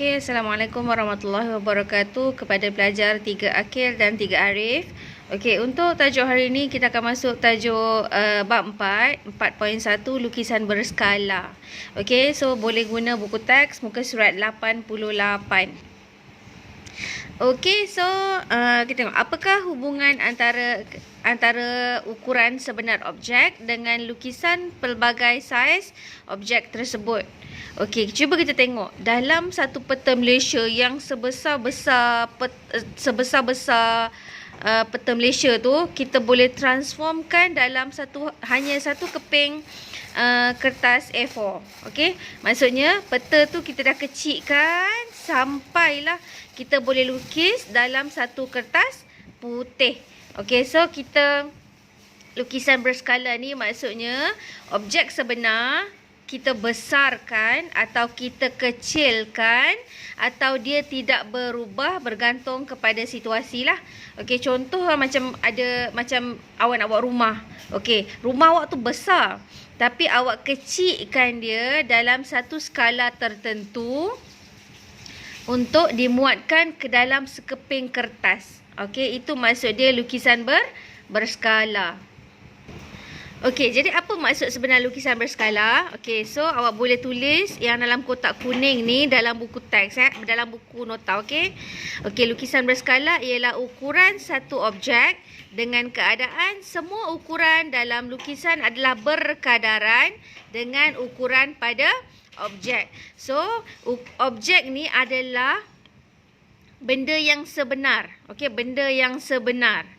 Okey, Assalamualaikum warahmatullahi wabarakatuh kepada pelajar 3 Akil dan 3 Arif. Okey, untuk tajuk hari ini kita akan masuk tajuk bab 4, 4.1 lukisan berskala. Okey, so boleh guna buku teks muka surat 88. Okey, so kita tengok apakah hubungan antara ukuran sebenar objek dengan lukisan pelbagai saiz objek tersebut. Okey, cuba kita tengok dalam satu peta Malaysia yang sebesar-besar peta Malaysia tu, kita boleh transformkan dalam hanya satu keping kertas A4. Okey, maksudnya peta tu kita dah kecilkan sampailah kita boleh lukis dalam satu kertas putih. Okey, so kita lukisan berskala ni maksudnya objek sebenar kita besarkan atau kita kecilkan atau dia tidak berubah bergantung kepada situasi lah. Okey, contoh macam awak nak buat rumah. Okey, rumah awak tu besar tapi awak kecilkan dia dalam satu skala tertentu untuk dimuatkan ke dalam sekeping kertas. Okey, itu maksud dia lukisan berskala. Okey, jadi apa maksud sebenar lukisan berskala? Okey, so awak boleh tulis yang dalam kotak kuning ni dalam buku teks, dalam buku nota, okey? Okey, lukisan berskala ialah ukuran satu objek dengan keadaan semua ukuran dalam lukisan adalah berkadaran dengan ukuran pada objek. So, objek ni adalah benda yang sebenar. Okey, benda yang sebenar.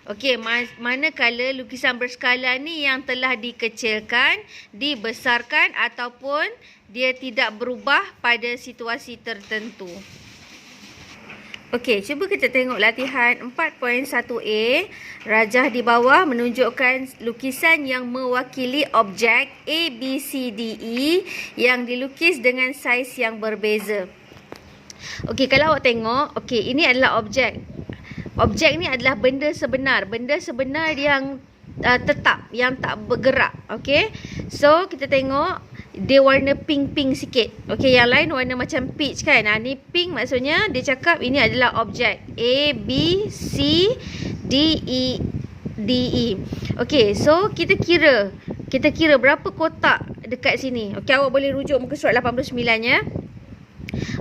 Okey, manakala lukisan berskala ni yang telah dikecilkan, dibesarkan ataupun dia tidak berubah pada situasi tertentu. Okey, cuba kita tengok latihan 4.1a. Rajah di bawah menunjukkan lukisan yang mewakili objek A, B, C, D, E yang dilukis dengan saiz yang berbeza. Okey, kalau awak tengok, okey, ini adalah objek. Objek ni adalah benda sebenar yang tetap, yang tak bergerak. Okey, so kita tengok dia warna pink sikit. Okey, yang lain warna macam peach kan. Ni pink maksudnya dia cakap ini adalah objek A, B, C, D, E. Okey, so kita kira berapa kotak dekat sini. Okey, awak boleh rujuk muka surat 89 ya.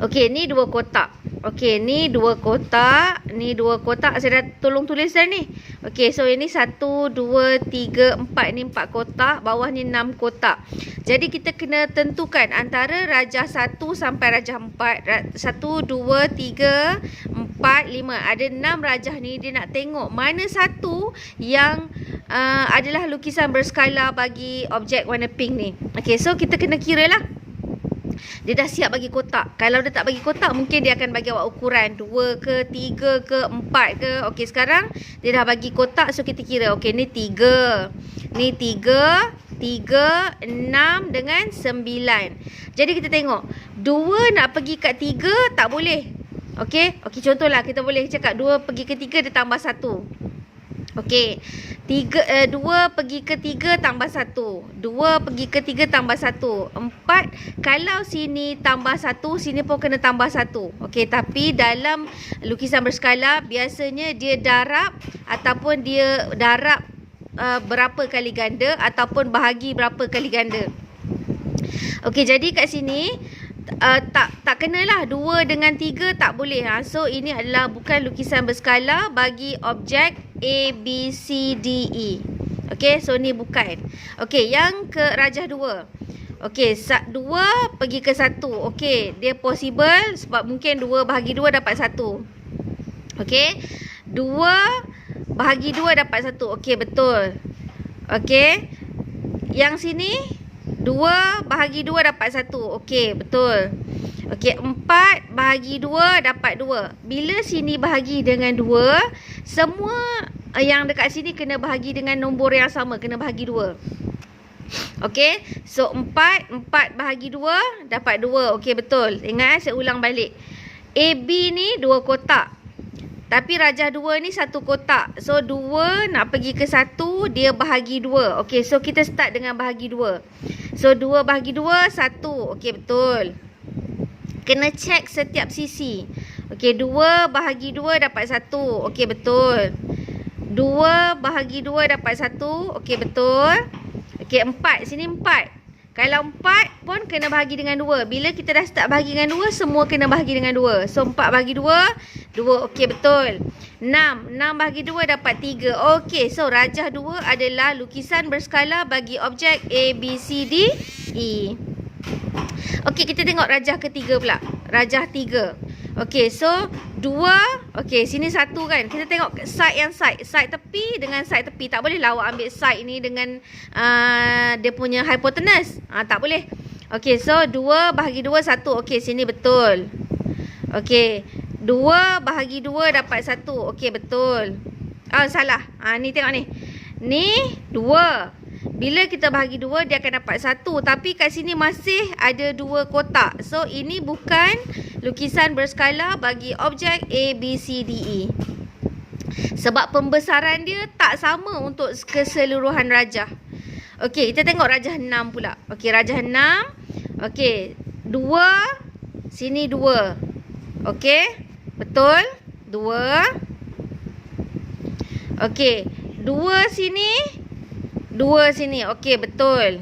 Okey, ni 2 kotak. Okey, ni 2 kotak. Ni 2 kotak. Saya dah tolong tulis dah ni. Okey, so ini 1, 2, 3, 4. Ni 4 kotak. Bawah ni 6 kotak. Jadi kita kena tentukan antara rajah 1 sampai rajah 4. 1, 2, 3, 4, 5. Ada 6 rajah ni. Dia nak tengok mana satu yang adalah lukisan berskala bagi objek warna pink ni. Okey, so kita kena kira lah. Dia dah siap bagi kotak. Kalau dia tak bagi kotak, mungkin dia akan bagi awak ukuran 2 ke, 3 ke, 4 ke. Okey, sekarang dia dah bagi kotak. So, kita kira. Okey, ni 3. Ni 3, 6 dengan 9. Jadi, kita tengok. 2 nak pergi kat 3, tak boleh. Okey, contohlah. Kita boleh cakap 2 pergi ke 3, dia tambah 1. Okey, 2 pergi ke 3 tambah 1. 2 pergi ke 3 tambah 1. 4, kalau sini tambah 1, sini pun kena tambah 1. Okey, tapi dalam lukisan berskala, biasanya dia darab ataupun dia darab berapa kali ganda ataupun bahagi berapa kali ganda. Okey, jadi kat sini tak kenalah 2 dengan 3 tak boleh. So ini adalah bukan lukisan berskala bagi objek A, B, C, D, E. Okey, so ni bukan. Okey, yang ke rajah 2. Okey, 2 pergi ke 1. Okey, dia possible sebab mungkin 2 bahagi 2 dapat 1. Okey, 2 bahagi 2 dapat 1. Okey, betul. Okey, yang sini 2 bahagi 2 dapat 1. Okey, betul. Okey, 4 bahagi 2 dapat 2. Bila sini bahagi dengan 2, semua yang dekat sini kena bahagi dengan nombor yang sama. Kena bahagi 2. Okey, so 4 bahagi 2 dapat 2. Okey, betul. Ingat, saya ulang balik. AB ni 2 kotak. Tapi rajah 2 ni 1 kotak. So 2 nak pergi ke 1, dia bahagi 2. Okey, so kita start dengan bahagi 2. So 2 bahagi 2, 1. Okey, betul. Kena check setiap sisi. Okey, 2 bahagi 2 dapat 1. Okey, betul. 2 bahagi 2 dapat 1. Okey, betul. Okey, 4. Sini 4. Kalau 4 pun kena bahagi dengan 2. Bila kita dah start bahagi dengan 2, semua kena bahagi dengan 2. So, 4 bahagi 2, 2. Okey, betul. 6. 6 bahagi 2 dapat 3. Okey, so rajah 2 adalah lukisan berskala bagi objek A, B, C, D, E. Okey, kita tengok rajah ketiga pula. Rajah 3. Okey, so 2. Okey, sini 1 kan. Kita tengok side yang side. Side tepi dengan side tepi. Tak boleh lah awak ambil side ni dengan dia punya hypotenuse. Tak boleh. Okey, so 2 bahagi 2, 1. Okey, sini betul. Okey, 2 bahagi 2 dapat 1. Okey, betul. Salah. Ni tengok ni. Ni 2. Bila kita bahagi 2, dia akan dapat 1. Tapi kat sini masih ada 2 kotak. So, ini bukan lukisan berskala bagi objek A, B, C, D, E. Sebab pembesaran dia tak sama untuk keseluruhan rajah. Okey, kita tengok rajah 6 pula. Okey, rajah 6. Okey, 2. Sini 2. Okey, betul. 2. Okey, 2 sini. 2 sini. Okey, betul.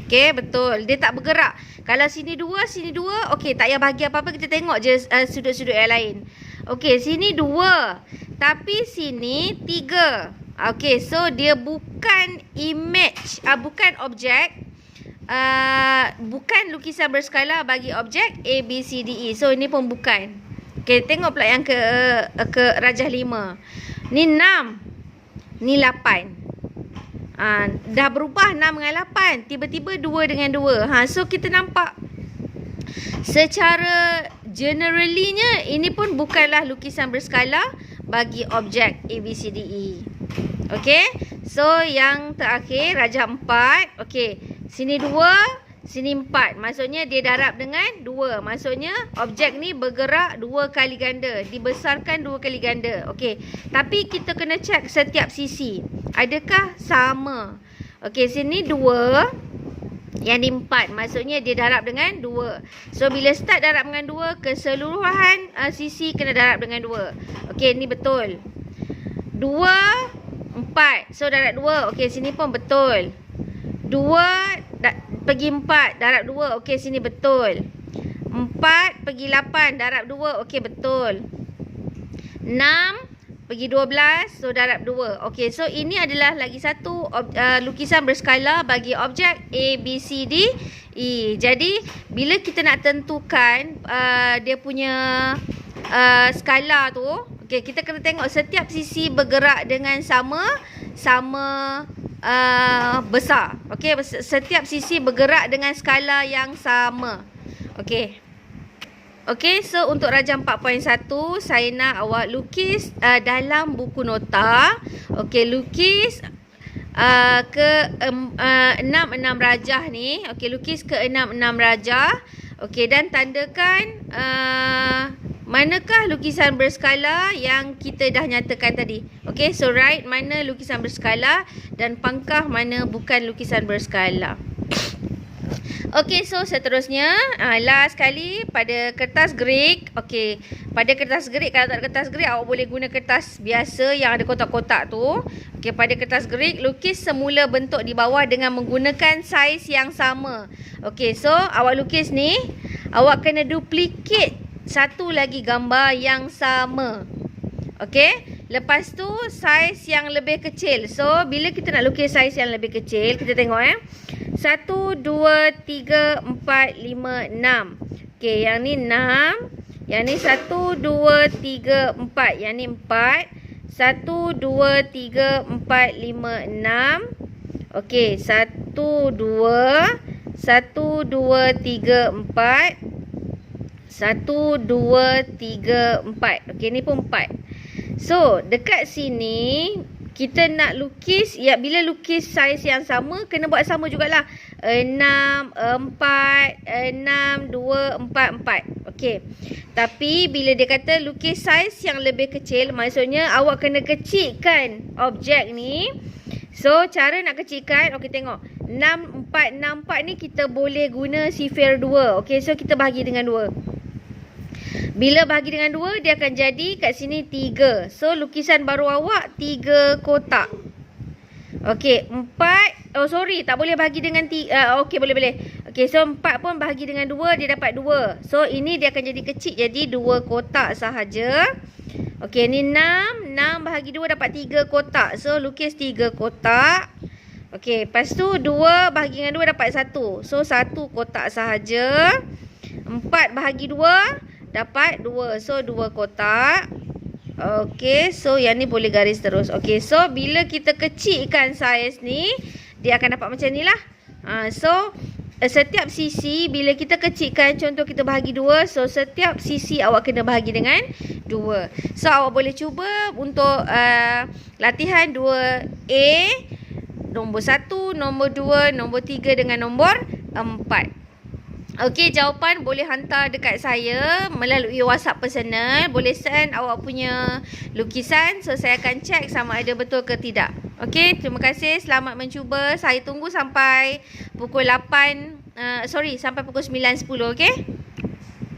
Okey, betul. Dia tak bergerak. Kalau sini 2, sini 2. Okey, tak payah bahagi apa-apa. Kita tengok je sudut-sudut yang lain. Okey, sini 2. Tapi sini 3. Okey, so dia bukan image. Bukan objek. Bukan lukisan berskala bagi objek A, B, C, D, E. So, ini pun bukan. Okey, tengok pula yang ke rajah 5. Ni 6. Ni 8. Dah berubah 6 dengan 8. Tiba-tiba 2 dengan 2. So kita nampak secara generally-nya ini pun bukanlah lukisan berskala bagi objek A, B, C, D, E. Okey. So yang terakhir rajah 4. Okey. Sini 2, sini 4. Maksudnya dia darab dengan 2. Maksudnya objek ni bergerak 2 kali ganda. Dibesarkan 2 kali ganda. Okey. Tapi kita kena check setiap sisi. Adakah sama? Okey, sini 2. Yang ni 4. Maksudnya dia darab dengan 2. So, bila start darab dengan 2, keseluruhan sisi kena darab dengan 2. Okey, ni betul. 2, 4. So, darab 2. Okey, sini pun betul. 2 pergi 4. Darab 2. Okey, sini betul. 4 pergi 8. Darab 2. Okey, betul. 6 pergi 12, so darab 2. Okey, so ini adalah lagi satu lukisan berskala bagi objek A, B, C, D, E. Jadi, bila kita nak tentukan dia punya skala tu, okey, kita kena tengok setiap sisi bergerak dengan sama besar. Okey, setiap sisi bergerak dengan skala yang sama. Okey. Okey, so untuk rajah 4.1 saya nak awak lukis dalam buku nota. Okey, lukis ke 6 rajah ni. Okey, lukis ke 6 rajah. Okey, dan tandakan manakah lukisan berskala yang kita dah nyatakan tadi. Okey, so write mana lukisan berskala dan pangkah mana bukan lukisan berskala. Okey, so seterusnya last kali pada kertas grid. Okey, pada kertas grid, kalau tak ada kertas grid awak boleh guna kertas biasa yang ada kotak-kotak tu. Okey, pada kertas grid lukis semula bentuk di bawah dengan menggunakan saiz yang sama. Okey, so awak lukis ni, awak kena duplicate satu lagi gambar yang sama. Okey, lepas tu saiz yang lebih kecil. So bila kita nak lukis saiz yang lebih kecil, kita tengok 1, 2, 3, 4, 5, 6. Okey, yang ni 6. Yang ni 1, 2, 3, 4. Yang ni 4. 1, 2, 3, 4, 5, 6. Okey, 1, 2. 1, 2, 3, 4. 1, 2, 3, 4. Okey, ni pun 4. So, dekat sini kita nak lukis, ya, bila lukis saiz yang sama, kena buat sama jugalah. 6, 4, 6, 2, 4, 4. Okey. Tapi bila dia kata lukis saiz yang lebih kecil, maksudnya awak kena kecilkan objek ni. So, cara nak kecilkan, okey, tengok. 6, 464 ni kita boleh guna sifir 2. Okey, so kita bahagi dengan 2. Bila bahagi dengan 2, dia akan jadi kat sini 3. So, lukisan baru awak 3 kotak. Okey, 4. Oh, sorry. Tak boleh bahagi dengan 3. Okey, boleh. Okey, so 4 pun bahagi dengan 2, dia dapat 2. So, ini dia akan jadi kecil. Jadi, 2 kotak sahaja. Okey, ni 6. 6 bahagi 2 dapat 3 kotak. So, lukis 3 kotak. Okey, lepas tu 2 bahagi dengan 2 dapat 1. So, 1 kotak sahaja. 4 bahagi 2 dapat 2. So, 2 kotak. Okey, so yang ni boleh garis terus. Okey, so bila kita kecilkan saiz ni, dia akan dapat macam ni lah. So, setiap sisi bila kita kecilkan, contoh kita bahagi 2. So, setiap sisi awak kena bahagi dengan 2. So, awak boleh cuba untuk latihan 2A, nombor 1, nombor 2, nombor 3 dengan nombor 4. Okey, jawapan boleh hantar dekat saya melalui WhatsApp personal. Boleh send awak punya lukisan. So, saya akan check sama ada betul ke tidak. Okey, terima kasih. Selamat mencuba. Saya tunggu sampai pukul 8. Sampai pukul 9.10. Okey.